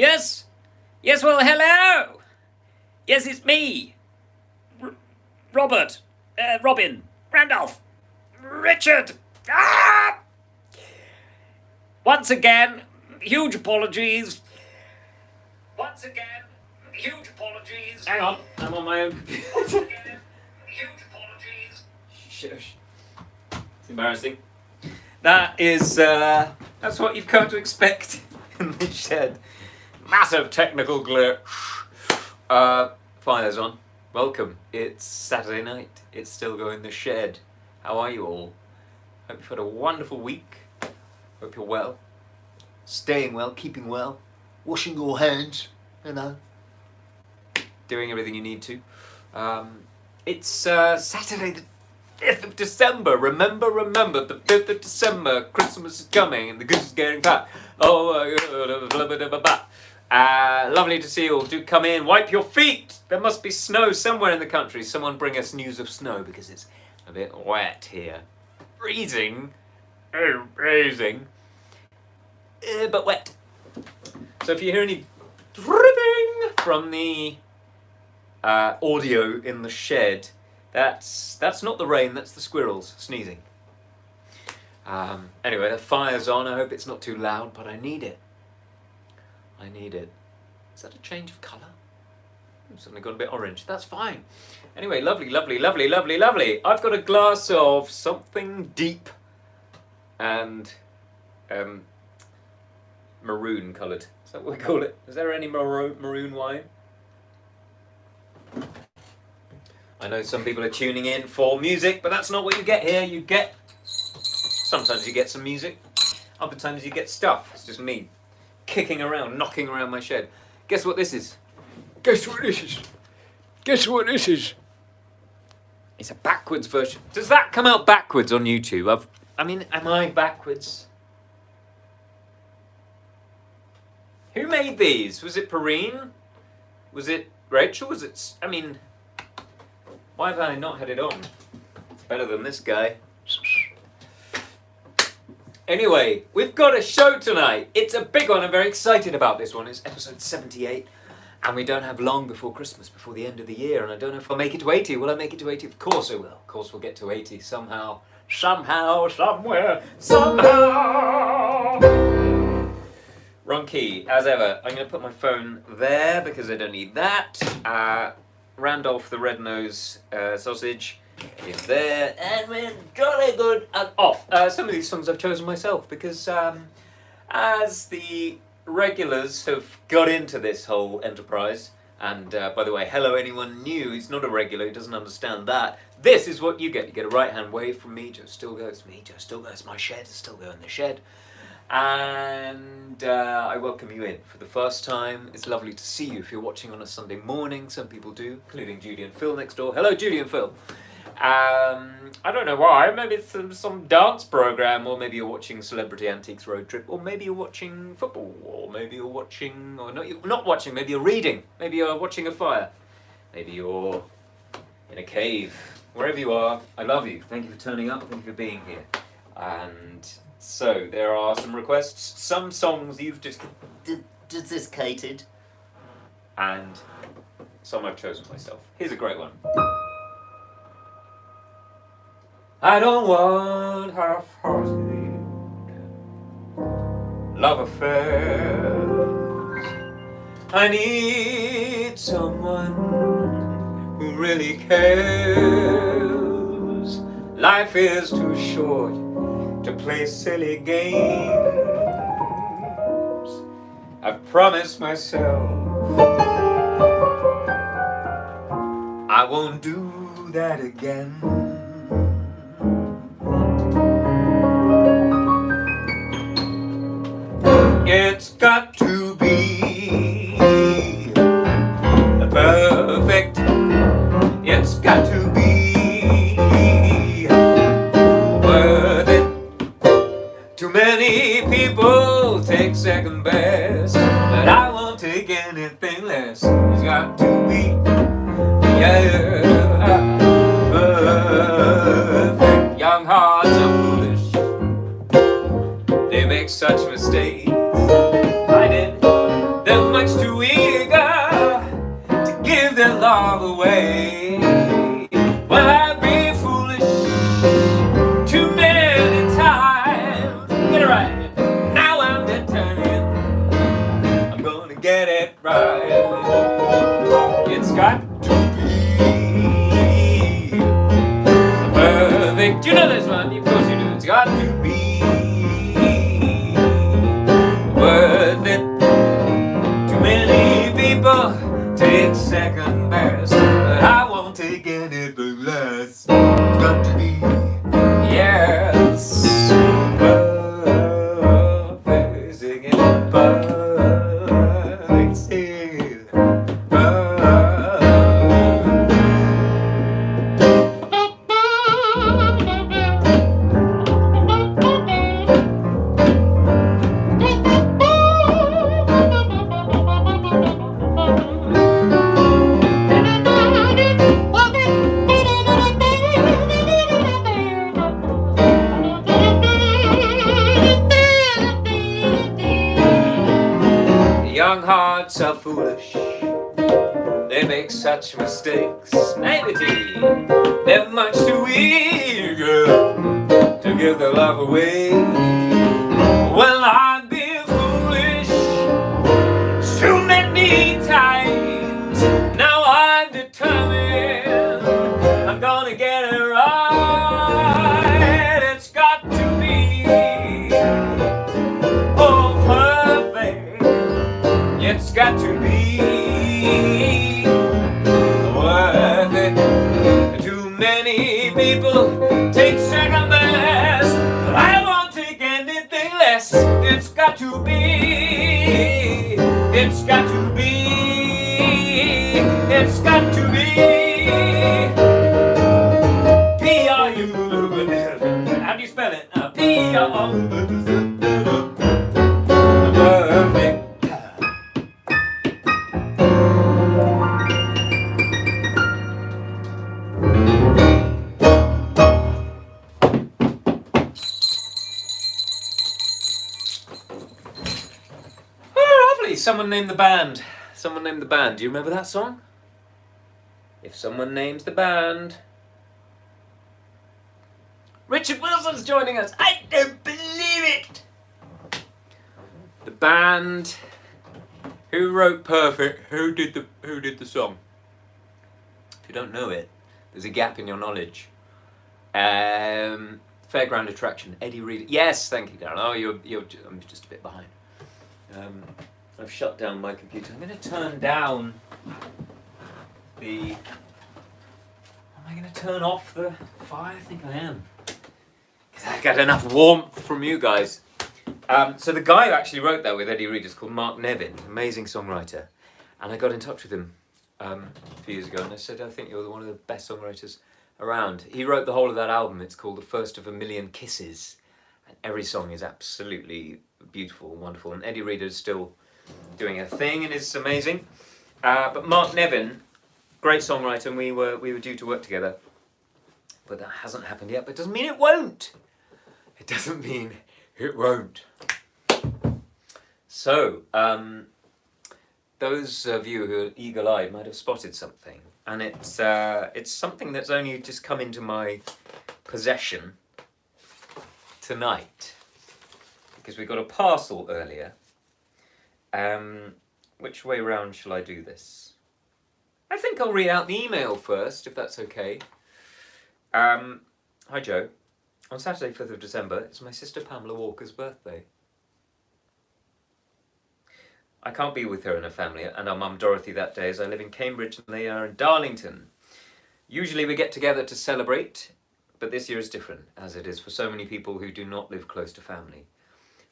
Yes? Yes, well, hello! Yes, it's me. Robert. Robin. Randolph. Richard. Ah! Once again, huge apologies. Once again, huge apologies. Hang on, I'm on my own computer. Once again, huge apologies. Shush. It's embarrassing. That's what you've come to expect in this shed. Massive technical glitch. Fire's on. Welcome. It's Saturday night. It's Stilgoe in the shed. How are you all? Hope you've had a wonderful week. Hope you're well. Staying well, keeping well. Washing your hands, you know. Doing everything you need to. It's Saturday the 5th of December. Remember, the 5th of December. Christmas is coming and the goose is getting fat. Oh, lovely to see you all. Do come in. Wipe your feet. There must be snow somewhere in the country. Someone bring us news of snow because it's a bit wet here. Freezing. Oh, freezing. But wet. So if you hear any dripping from the audio in the shed, that's not the rain, that's the squirrels sneezing. Anyway, the fire's on. I hope it's not too loud, but I need it. I need it. Is that a change of colour? I've suddenly gone a bit orange. That's fine. Anyway, lovely, lovely, lovely, lovely, lovely. I've got a glass of something deep and maroon coloured. Is that what we call it? Is there any maroon wine? I know some people are tuning in for music, but that's not what you get here. Sometimes you get some music, other times you get stuff. It's just me kicking around, knocking around my shed. Guess what this is? Guess what this is? Guess what this is? It's a backwards version. Does that come out backwards on YouTube? Am I backwards? Who made these? Was it Perrine? Was it Rachel? Why have I not had it on? It's better than this guy. Anyway, we've got a show tonight. It's a big one. I'm very excited about this one. It's episode 78. And we don't have long before Christmas, before the end of the year. And I don't know if I'll make it to 80. Will I make it to 80? Of course I will. Of course we'll get to 80 somehow. Somehow, somewhere, somehow. Wrong key, as ever. I'm going to put my phone there because I don't need that. Randolph the red-nosed sausage is there. And we're jolly good and off. Some of these songs I've chosen myself because as the regulars have got into this whole enterprise, and by the way, hello anyone new who's not a regular who doesn't understand that, this is what you get. You get a right-hand wave from me, Joe Stilgoe. It's me, Joe Stilgoe. It's my shed. It's Stilgoe in the shed. And I welcome you in for the first time. It's lovely to see you if you're watching on a Sunday morning. Some people do, including Judy and Phil next door. Hello, Judy and Phil. I don't know why. Maybe it's some dance program, or maybe you're watching Celebrity Antiques Road Trip, or maybe you're watching football, or maybe you're watching, or no, you're not watching. Maybe you're reading. Maybe you're watching a fire. Maybe you're in a cave. Wherever you are, I love you. Thank you for turning up. Thank you for being here. And so there are some requests, some songs you've just desiccated, and some I've chosen myself. Here's a great one. I don't want half-hearted love affairs. I need someone who really cares. Life is too short to play silly games. I've promised myself I won't do that again. It's got to be perfect. It's got to be worth it. Too many people take second best, but I won't take anything less. It's got to be perfect. Young hearts are foolish. They make such mistakes. I did them get it right. It's got to be perfect. Do you know this one? Of course you do. It's got to be worth it. Too many people take second best, but I won't take anything less. It's got to be, yes, perfect. Sing it, perfect. Sing it, perfect. Young hearts are foolish, they make such mistakes. Naivety, they're much too eager to give their love away. Well, I've been foolish too many times. Now I'm determined I'm gonna get it right. It's got to be, oh, perfect. It's got to be worth it. Too many people take second best, but I won't take anything less. It's got to be, it's got to be, it's got to be P-R-U. How do you spell it? P-R-U. Perfect. Someone named the band. Someone named the band. Do you remember that song? If someone names the band. Richard Wilson's joining us. I don't believe it. The band. Who wrote Perfect? Who did the song? If you don't know it, there's a gap in your knowledge. Fairground Attraction. Eddie Reed. Yes, thank you, Darren. Oh, I'm just a bit behind. I've shut down my computer. I'm going to turn down the... Am I going to turn off the fire? I think I am. Because I got enough warmth from you guys. So the guy who actually wrote that with Eddie Reed is called Mark Nevin, amazing songwriter. And I got in touch with him a few years ago and I said, I think you're one of the best songwriters around. He wrote the whole of that album. It's called The First of a Million Kisses. And every song is absolutely beautiful and wonderful. And Eddie Reed is still doing a thing and is amazing. But Mark Nevin, great songwriter, and we were due to work together. But that hasn't happened yet, but it doesn't mean it won't. It doesn't mean it won't. So, those of you who are eagle-eyed might have spotted something. And it's something that's only just come into my possession tonight. Because we got a parcel earlier. Which way round shall I do this? I think I'll read out the email first, if that's okay. Hi Joe. On Saturday, 5th of December, it's my sister Pamela Walker's birthday. I can't be with her and her family and our mum Dorothy that day as I live in Cambridge and they are in Darlington. Usually we get together to celebrate, but this year is different, as it is for so many people who do not live close to family.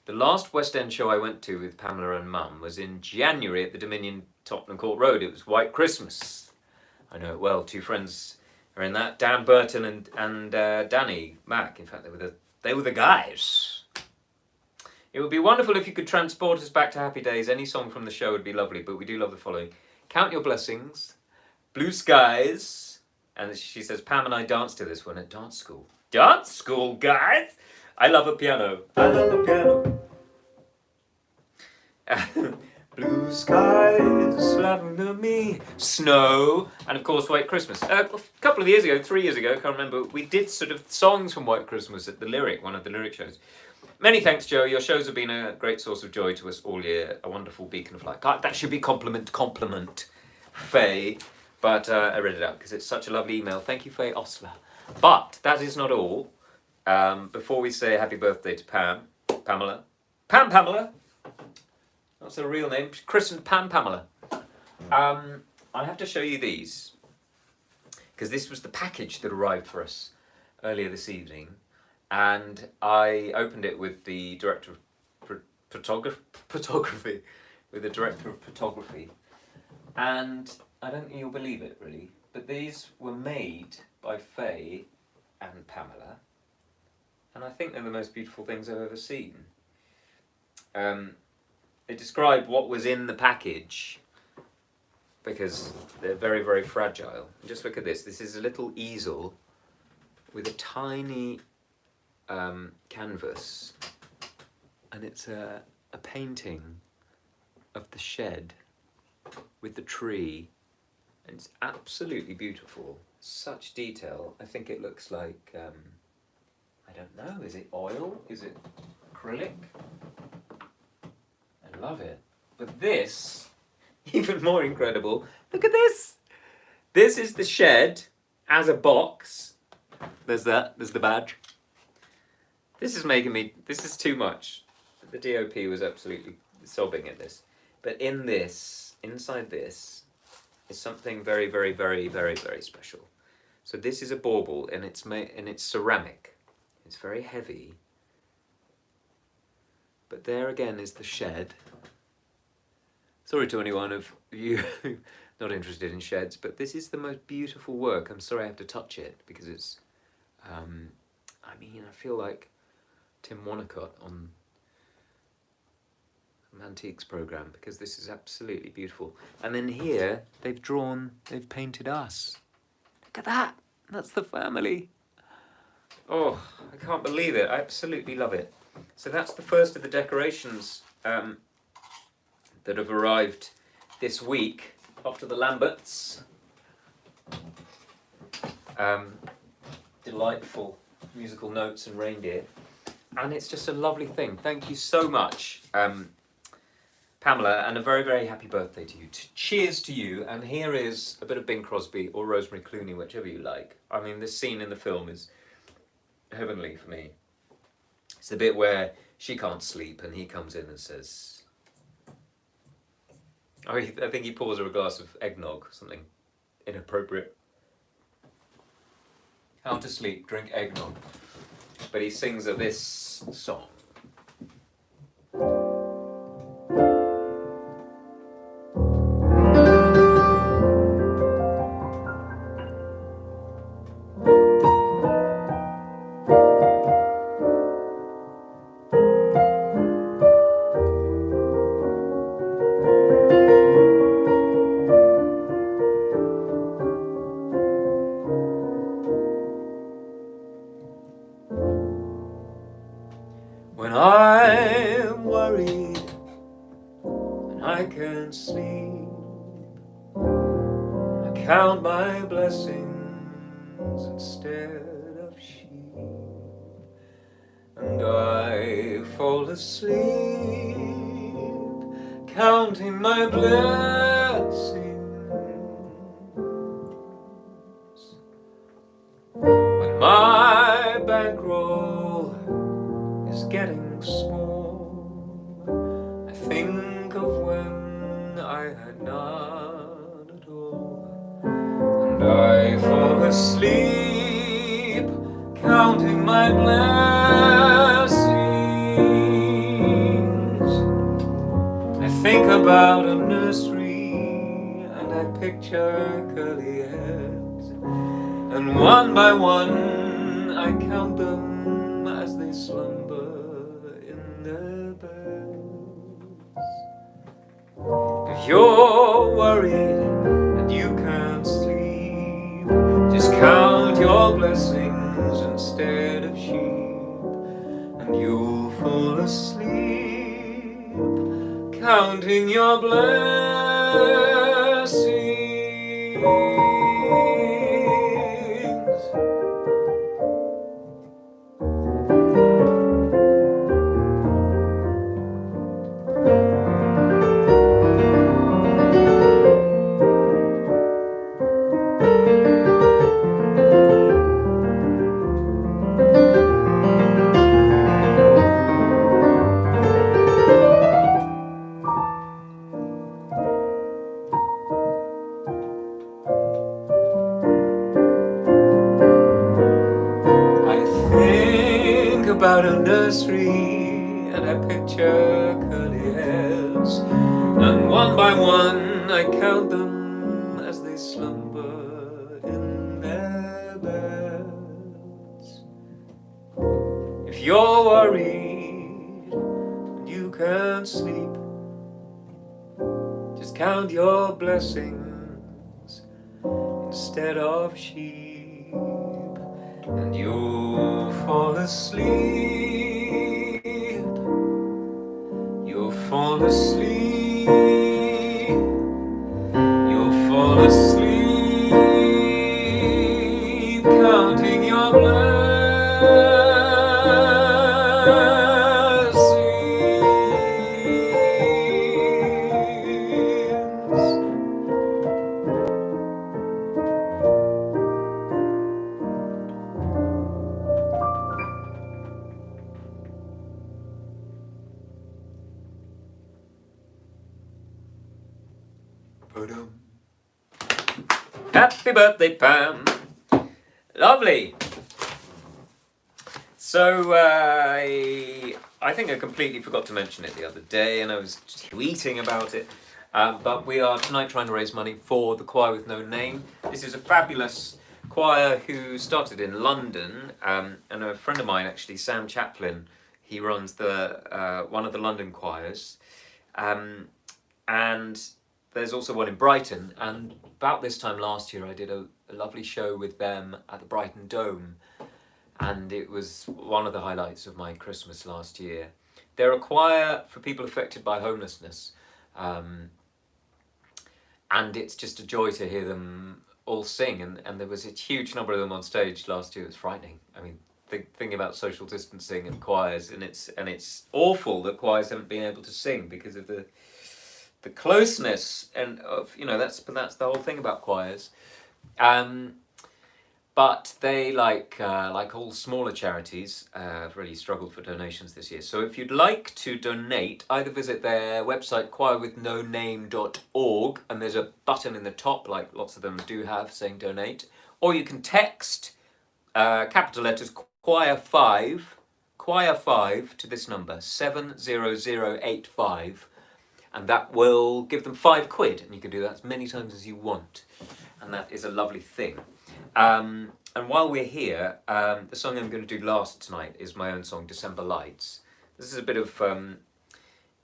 The last West End show I went to with Pamela and Mum was in January at the Dominion Tottenham Court Road. It was White Christmas. I know it well. Two friends are in that. Dan Burton and Danny Mack. In fact, they were the guys. It would be wonderful if you could transport us back to happy days. Any song from the show would be lovely, but we do love the following. Count Your Blessings, Blue Skies, and she says, Pam and I danced to this one at dance school. Dance school, guys? I love a piano. I love a piano. Blue skies, lavender me, snow, and of course White Christmas. A couple of years ago, 3 years ago, I can't remember, we did sort of songs from White Christmas at the Lyric, one of the Lyric shows. Many thanks, Joe. Your shows have been a great source of joy to us all year. A wonderful beacon of light. God, that should be compliment, Faye. But I read it out because it's such a lovely email. Thank you, Faye Osler. But that is not all. Before we say happy birthday to Pamela. Pamela. That's her real name. She's christened Pamela. I have to show you these because this was the package that arrived for us earlier this evening. And I opened it with the director of photography, with the director of photography, and I don't think you'll believe it really, but these were made by Faye and Pamela, and I think they're the most beautiful things I've ever seen. They describe what was in the package because they're very, very fragile. Just look at this. This is a little easel with a tiny canvas, and it's a painting of the shed with the tree, and it's absolutely beautiful. Such detail. I think it looks like I don't know, is it oil? Is it acrylic? I love it. But this, even more incredible, look at this! This is the shed as a box. There's that, there's the badge. This is making me, this is too much. The DOP was absolutely sobbing at this. But in this, inside this, is something very, very, very, very, very special. So this is a bauble, and it's ceramic. It's very heavy. But there again is the shed. Sorry to anyone of you not interested in sheds, but this is the most beautiful work. I'm sorry I have to touch it, because it's, I mean, I feel like Tim Wonnacott on an Antiques programme, because this is absolutely beautiful. And then here, they've painted us. Look at that! That's the family. Oh, I can't believe it. I absolutely love it. So that's the first of the decorations that have arrived this week after the Lamberts. Delightful musical notes and reindeer. And it's just a lovely thing. Thank you so much, Pamela, and a very, very happy birthday to you. Cheers to you, and here is a bit of Bing Crosby or Rosemary Clooney, whichever you like. I mean, this scene in the film is heavenly for me. It's the bit where she can't sleep and he comes in and says, I think he pours her a glass of eggnog, something inappropriate. How to sleep, drink eggnog. But he sings of this song. When I'm worried and I can't sleep, I count my blessings instead of sheep, and I fall asleep counting my blessings. When my bankroll is getting small, I think of when I had none at all, and I fall asleep counting my blessings. I think about a nursery and I picture curly heads, and one by one I count them as they slumber in their beds. If you're worried and you can't sleep, just count your blessings instead of sheep, and you'll fall asleep counting your blessings. about a nursery and her picture curly hairs, and one by one I count them as they slumber in their beds. If you're worried and you can't sleep, just count your blessings instead of sheep, and you'll fall asleep. You'll fall asleep. You'll fall asleep counting your blessings. Happy birthday, Pam. Lovely. So I think I completely forgot to mention it the other day, and I was tweeting about it. But we are tonight trying to raise money for the Choir with No Name. This is a fabulous choir who started in London, and a friend of mine, actually, Sam Chaplin, he runs the one of the London choirs, and there's also one in Brighton. And about this time last year, I did a lovely show with them at the Brighton Dome, and it was one of the highlights of my Christmas last year. They're a choir for people affected by homelessness, and it's just a joy to hear them all sing, and there was a huge number of them on stage last year. It was frightening. I mean, thinking about social distancing and choirs, and it's awful that choirs haven't been able to sing because of the closeness, and of, you know, that's the whole thing about choirs. But they, like all smaller charities, have really struggled for donations this year. So if you'd like to donate, either visit their website, choirwithnoname.org, and there's a button in the top, like lots of them do have, saying donate, or you can text capital letters choir 5 to this number 70085, and that will give them £5, and you can do that as many times as you want, and that is a lovely thing. And while we're here, the song I'm going to do last tonight is my own song, December Lights. This is a bit of,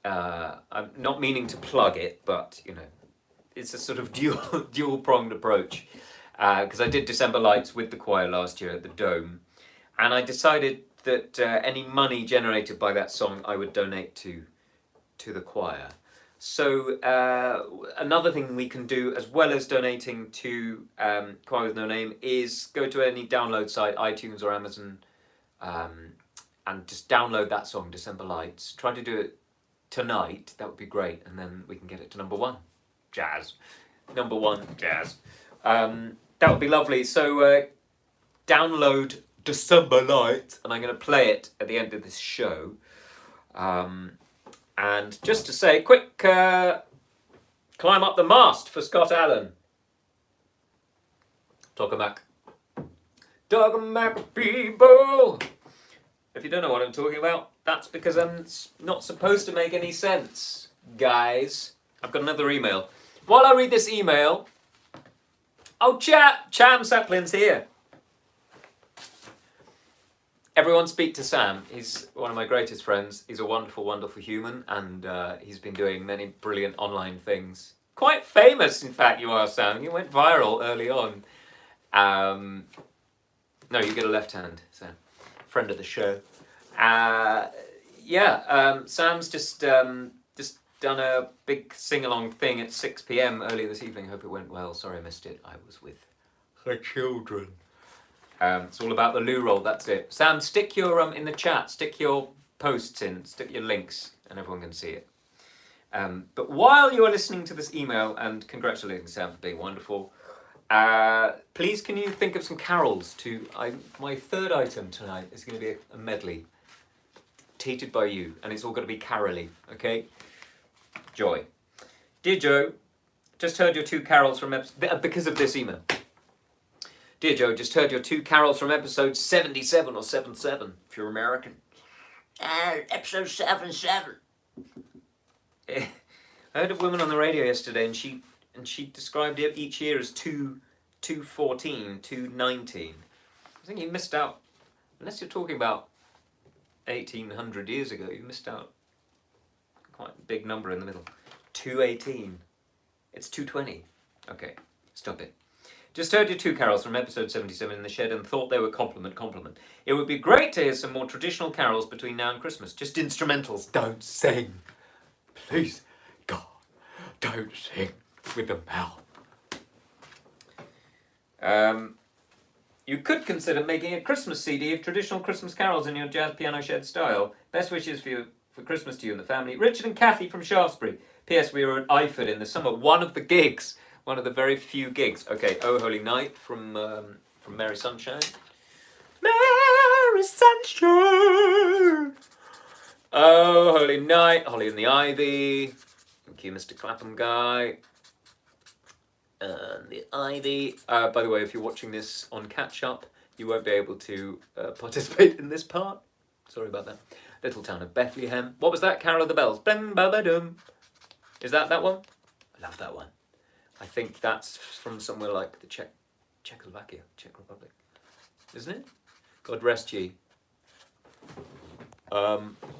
I'm not meaning to plug it, but, you know, it's a sort of dual-pronged approach, because I did December Lights with the choir last year at the Dome, and I decided that any money generated by that song I would donate to the choir. So another thing we can do, as well as donating to Choir with No Name, is go to any download site, iTunes or Amazon, and just download that song, December Lights. Try to do it tonight, that would be great, and then we can get it to number 1. Jazz. Number 1, jazz. That would be lovely. So download December Lights, and I'm going to play it at the end of this show. And just to say, quick climb up the mast for Scott Allen. Talking back, people. If you don't know what I'm talking about, that's because I'm not supposed to make any sense, guys. I've got another email. While I read this email, Cham Saplin's here. Everyone speak to Sam. He's one of my greatest friends. He's a wonderful, wonderful human, and he's been doing many brilliant online things. Quite famous, in fact, you are, Sam. You went viral early on. No, you get a left hand, Sam. Friend of the show. Sam's just done a big sing-along thing at 6 p.m. earlier this evening. Hope it went well. Sorry I missed it. I was with her children. It's all about the loo roll, that's it. Sam, stick your in the chat, stick your posts in, stick your links, and everyone can see it. But while you are listening to this email, and congratulating Sam for being wonderful, please can you think of some carols my third item tonight is going to be a medley, teated by you, and it's all going to be carolly, okay? Joy. Dear Joe, just heard your 2 carols from because of this email. Dear Joe, just heard your 2 carols from episode 77 or 77, if you're American. Episode 7. I heard a woman on the radio yesterday, and she described it each year as 214, 219. I think you missed out, unless you're talking about 1800 years ago, you missed out quite a big number in the middle. 218. It's 220. Okay, stop it. Just heard your 2 carols from episode 77 in the shed and thought they were compliment. It would be great to hear some more traditional carols between now and Christmas. Just instrumentals. Don't sing. Please, God, don't sing with the mouth. You could consider making a Christmas CD of traditional Christmas carols in your jazz piano shed style. Best wishes for Christmas to you and the family. Richard and Kathy from Shaftesbury. P.S. We were at Eyford in the summer. One of the gigs. One of the very few gigs. Okay, Oh Holy Night from Mary Sunshine. Mary Sunshine! Oh Holy Night, Holly and the Ivy. Thank you, Mr. Clapham Guy. And the Ivy. By the way, if you're watching this on catch-up, you won't be able to participate in this part. Sorry about that. Little Town of Bethlehem. What was that? Carol of the Bells. Bang, ba, ba, dum. Is that one? I love that one. I think that's from somewhere like the Czechoslovakia, Czech Republic. Isn't it? God rest ye.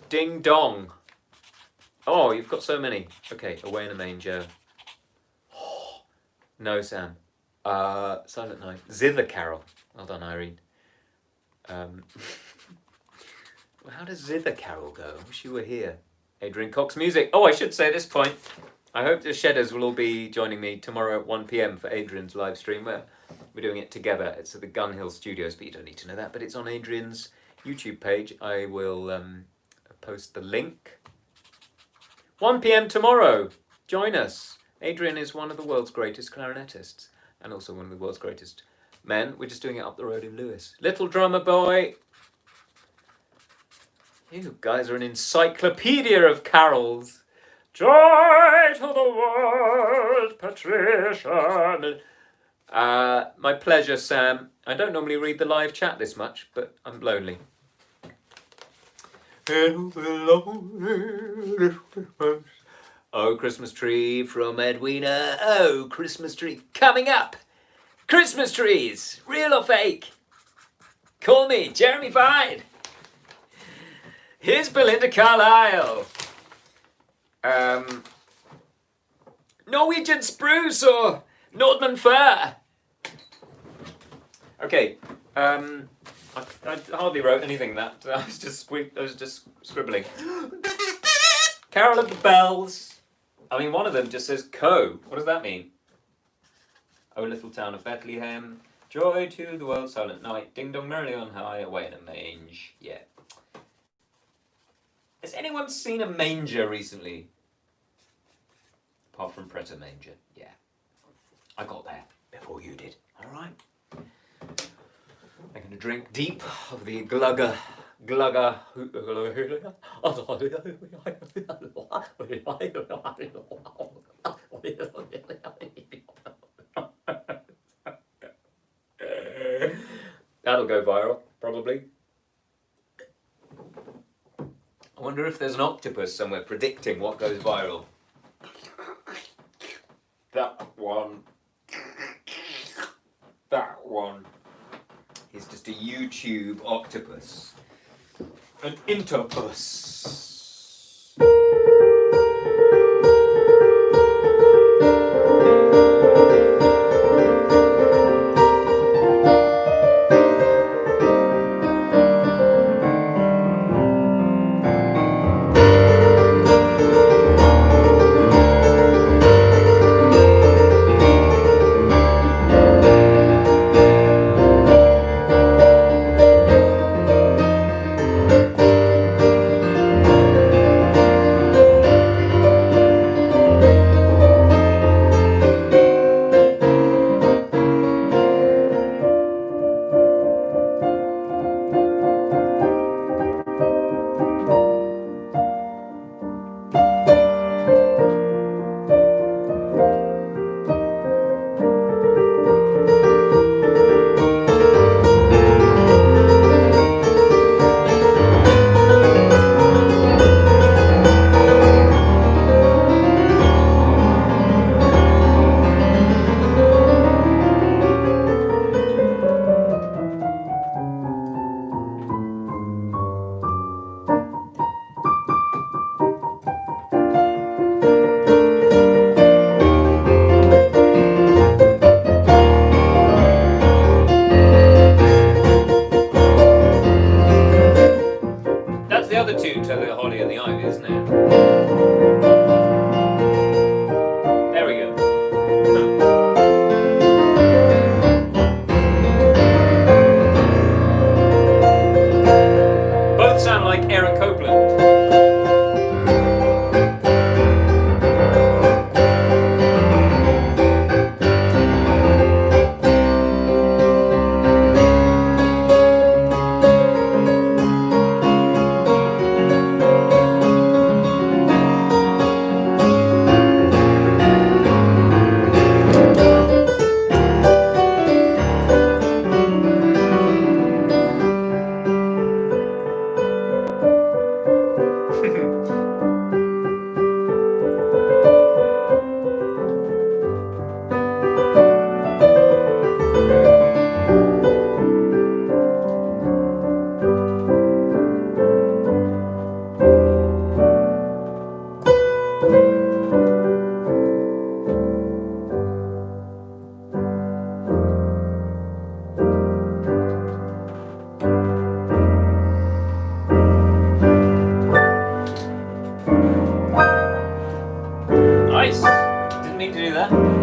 Ding Dong. Oh, you've got so many. Okay, Away in a Manger. Oh, no, Sam. Silent Night. Zither Carol. Well done, Irene. How does Zither Carol go? I wish you were here. Adrian Cox Music. Oh, I should say at this point, I hope the Shedders will all be joining me tomorrow at 1 p.m. for Adrian's live stream, where we're doing it together. It's at the Gun Hill Studios, but you don't need to know that. But it's on Adrian's YouTube page. I will post the link. 1 p.m. tomorrow. Join us. Adrian is one of the world's greatest clarinetists, and also one of the world's greatest men. We're just doing it up the road in Lewis. Little Drummer Boy. You guys are an encyclopedia of carols. Joy to the world, Patricia. My pleasure, Sam. I don't normally read the live chat this much, but I'm lonely. Oh, Christmas tree from Edwina. Oh, Christmas tree. Coming up. Christmas trees. Real or fake? Call me, Jeremy Fine. Here's Belinda Carlisle. Norwegian spruce or Nordman fir. Okay, I hardly wrote anything that I was just scribbling. Carol of the Bells. I mean, one of them just says Co. What does that mean? Oh, Little Town of Bethlehem. Joy to the world, Silent Night. Ding dong merrily on high, away in a mange. Yeah. Has anyone seen a manger recently? Apart from Pret a Manger, yeah. I got there before you did, alright? I'm going to drink deep of the glugger. That'll go viral, probably. I wonder if there's an octopus somewhere predicting what goes viral. That one. He's just a YouTube octopus. An intopus. didn't mean to do that.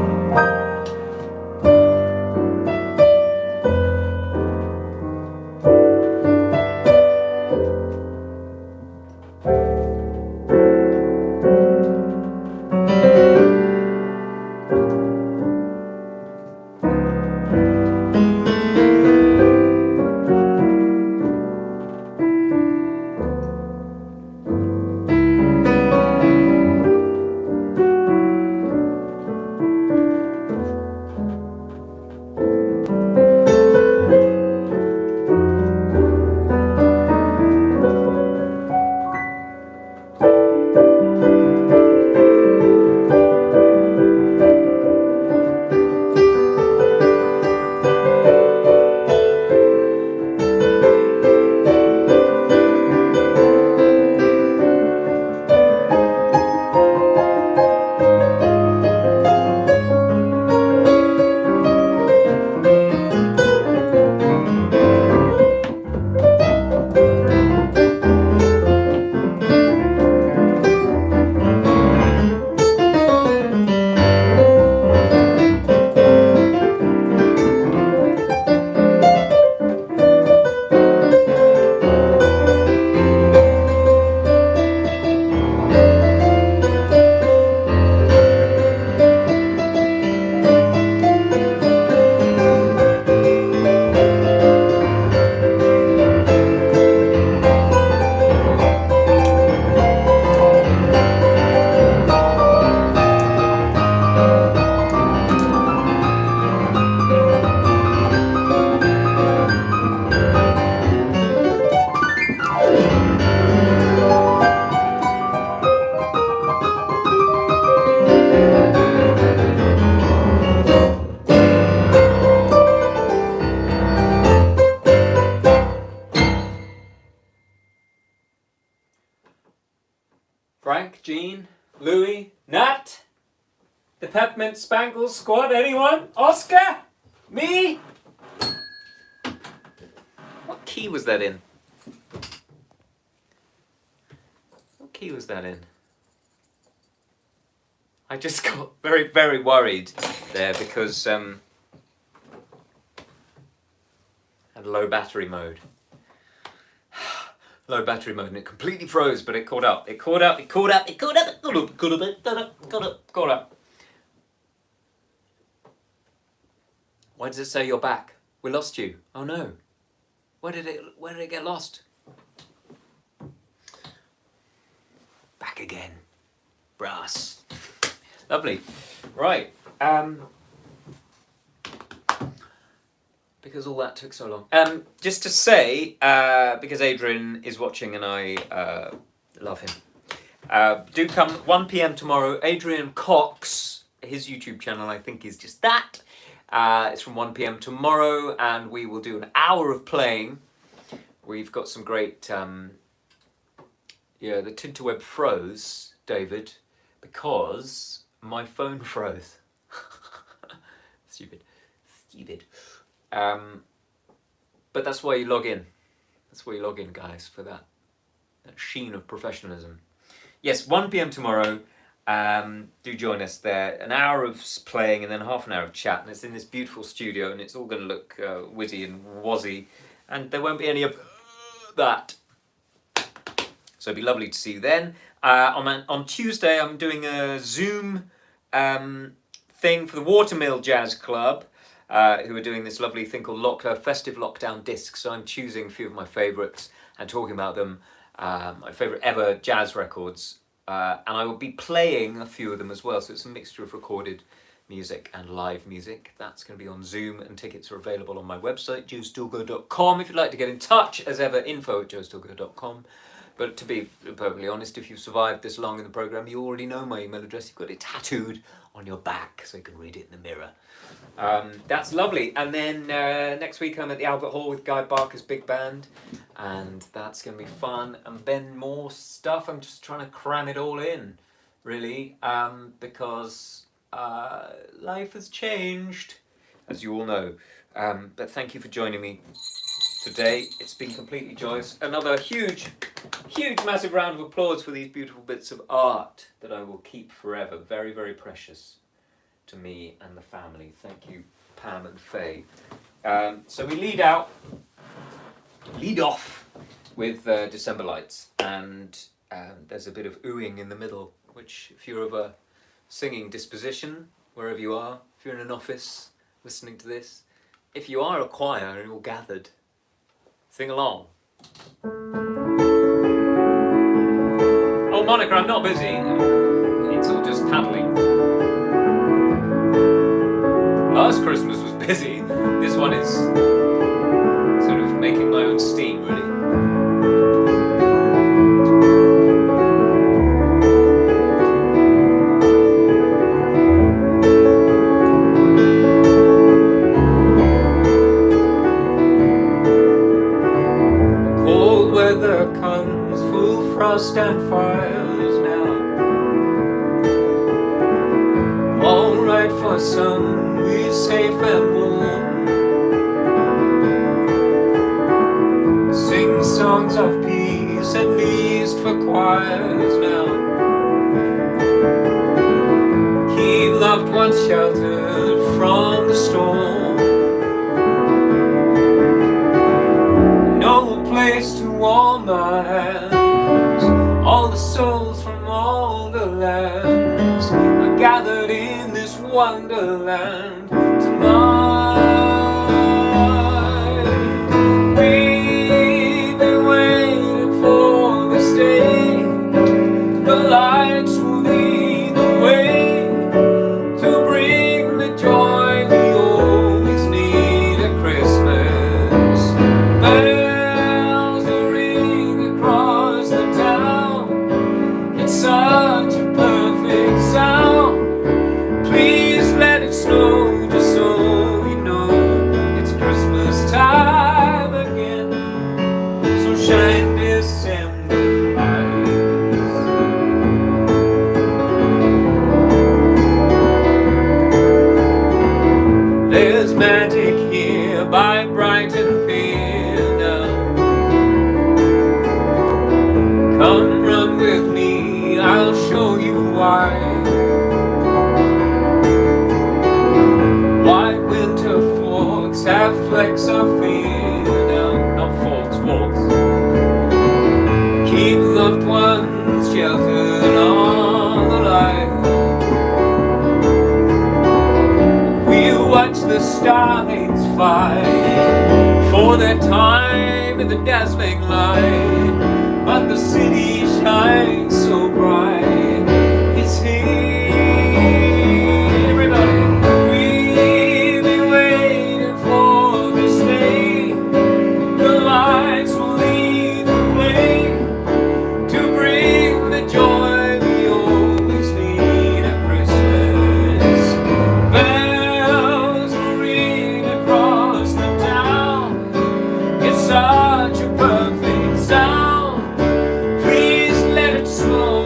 Frank, Jean, Louis, Nat, the Peppermint Spangles Squad, anyone? Oscar? Me? What key was that in? What key was that in? I just got very, very worried there because had low battery mode. Low battery mode and it completely froze, but it caught up. It caught up. Why does it say you're back? We lost you. Oh no. Where did it get lost? Back again. Brass. Lovely. Right. Because all that took so long. Just to say, because Adrian is watching and I love him. Do come 1 p.m. tomorrow. Adrian Cox, his YouTube channel I think is just that. It's from 1 p.m. tomorrow and we will do an hour of playing. We've got some great, the Tinterweb froze, David, because my phone froze. Stupid. But that's why you log in. That's why you log in, guys, for that sheen of professionalism. Yes, 1 p.m. tomorrow. Do join us there. An hour of playing and then half an hour of chat. And it's in this beautiful studio and it's all going to look witty and wazzy. And there won't be any of that. So it'd be lovely to see you then. On Tuesday, I'm doing a Zoom thing for the Watermill Jazz Club, who are doing this lovely thing called Festive Lockdown Discs. So I'm choosing a few of my favourites and talking about them, my favourite ever jazz records. And I will be playing a few of them as well. So it's a mixture of recorded music and live music. That's going to be on Zoom and tickets are available on my website, joestilgoe.com. If you'd like to get in touch, as ever, info@joestilgoe.com. But to be perfectly honest, if you've survived this long in the programme, you already know my email address. You've got it tattooed on your back so you can read it in the mirror. That's lovely. And then next week I'm at the Albert Hall with Guy Barker's big band. And that's going to be fun. And then more stuff. I'm just trying to cram it all in, really. Because life has changed, as you all know. But thank you for joining me today. It's been completely joyous. Another huge, massive round of applause for these beautiful bits of art that I will keep forever. Very, very precious. to me and the family. Thank you, Pam and Faye. So we lead off with December Lights, and there's a bit of oohing in the middle, which if you're of a singing disposition, wherever you are, if you're in an office listening to this, if you are a choir and you're gathered, sing along. Oh, Monica, I'm not busy. It's all just paddling. Last Christmas was busy. This one is sort of making my own steam, really. Cold weather comes, full frost and fires now. All right for some, we're safe and warm. Sing songs of peace, at least for choirs now. Keep loved ones sheltered from the storm. No place to warm our hands. All the souls from all the lands are gathered in this wonderland tonight. We've been waiting for this day. The lights will lead the way to bring the joy we always need at Christmas. Bells will ring across the town. It's such a perfect sound. Please let it snow just so we know it's Christmas time again. So shine December lights. There's magic here by bright and pale now. Come run with me, I'll show you why. White winter forks have flecks of fear now. Not forks, walks. Keep loved ones sheltered on the light. We'll watch the starlings fight for their time in the dazzling light. But the city shines so bright. It's here, everybody. We've been waiting for this day. The lights will lead the way to bring the joy we always need at Christmas. Bells will ring across the town. It's such a perfect sound. Please let it snow.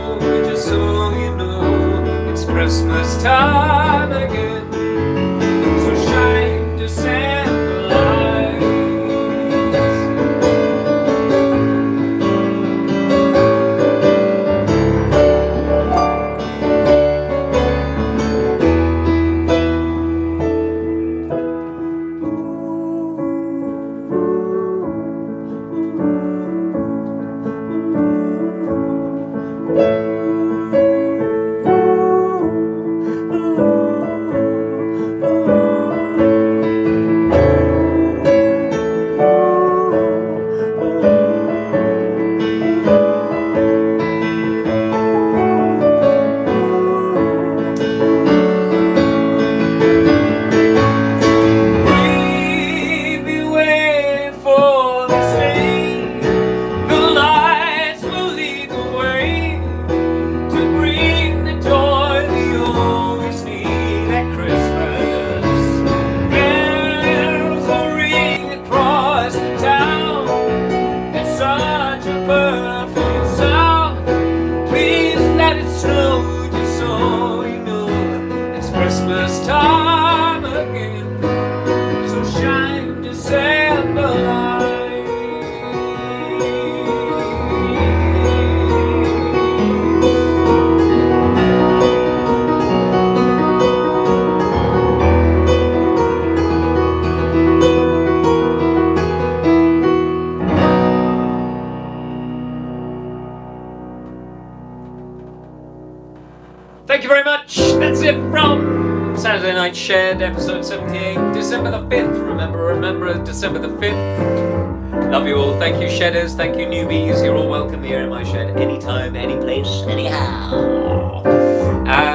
Saturday Night Shared, episode 78, December the 5th. Remember December the 5th. Love you all. Thank you, shedders. Thank you, newbies. You're all welcome here in my shed, anytime, any place, anyhow.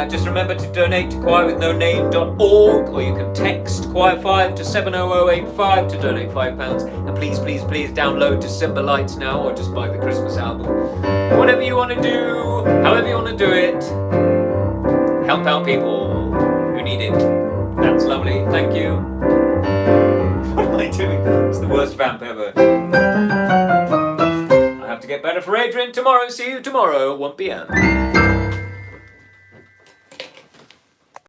Just remember to donate to choirwithnoname.org, or you can text choir5 to 70085 to donate £5. And please download December Lights now, or just buy the Christmas album. Whatever you want to do, however you want to do it, help out people who need it. That's lovely. Thank you. What am I doing? It's the worst vamp ever. I have to get better for Adrian tomorrow. See you tomorrow at 1 p.m.